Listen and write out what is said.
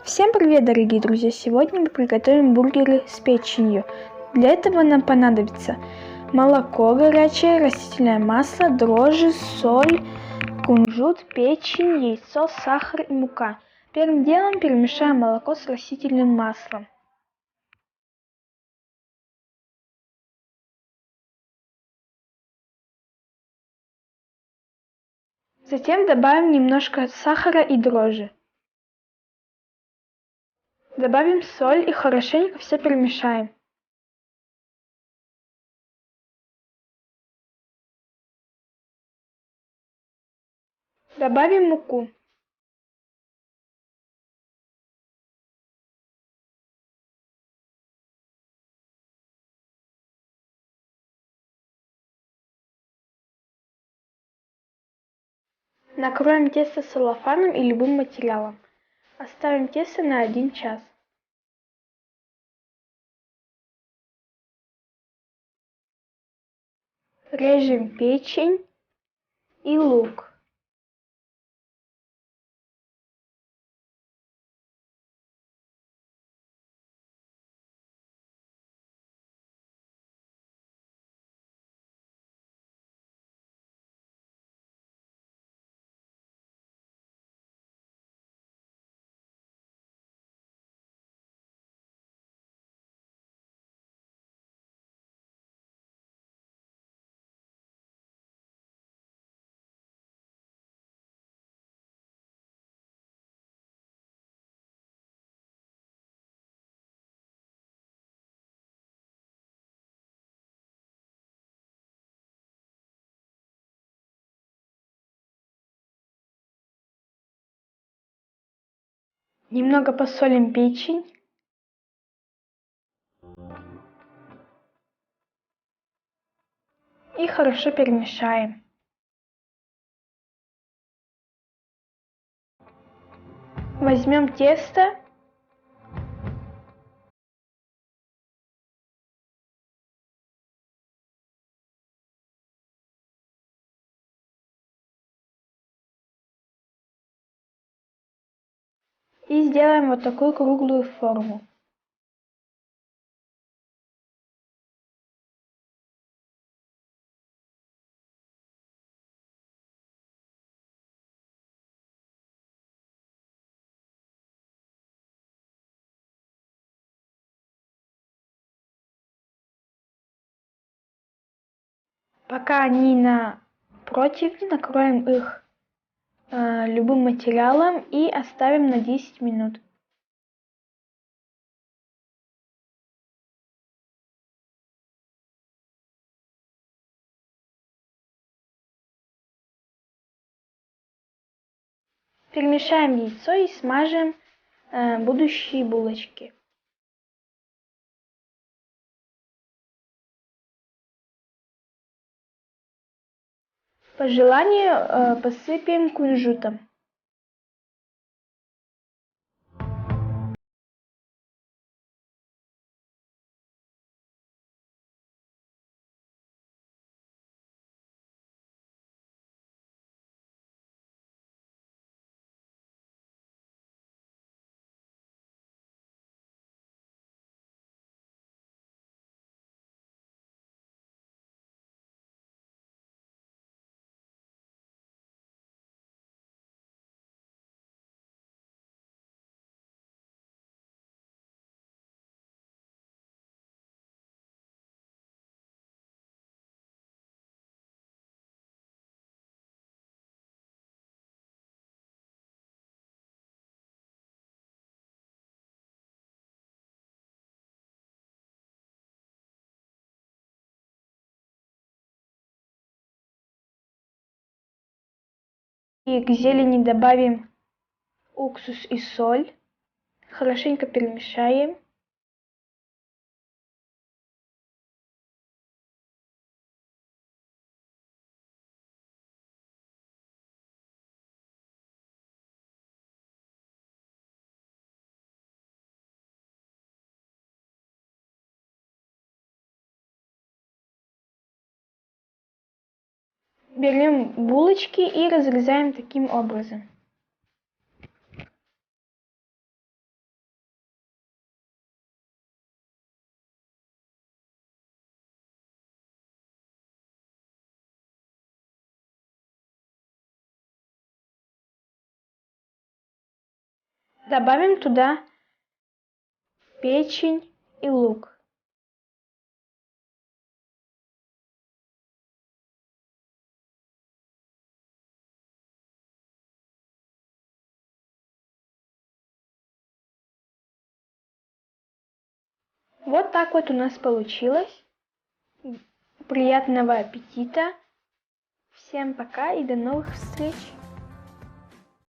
Всем привет, дорогие друзья! Сегодня мы приготовим бургеры с печенью. Для этого нам понадобится молоко горячее, растительное масло, дрожжи, соль, кунжут, печень, яйцо, сахар и мука. Первым делом перемешаем молоко с растительным маслом. Затем добавим немножко сахара и дрожжи. Добавим соль и хорошенько все перемешаем. Добавим муку. Накроем тесто целлофаном и любым материалом. Оставим тесто на 1 час. Режем печень и лук. Немного посолим печень. И хорошо перемешаем. Возьмем тесто. И сделаем вот такую круглую форму. Пока они на противне, накроем их любым материалом и оставим на 10 минут. Перемешаем яйцо и смажем будущие булочки. По желанию посыпем кунжутом. И к зелени добавим уксус и соль. Хорошенько перемешаем. Берем булочки и разрезаем таким образом. Добавим туда печень и лук. Вот так вот у нас получилось. Приятного аппетита! Всем пока и до новых встреч!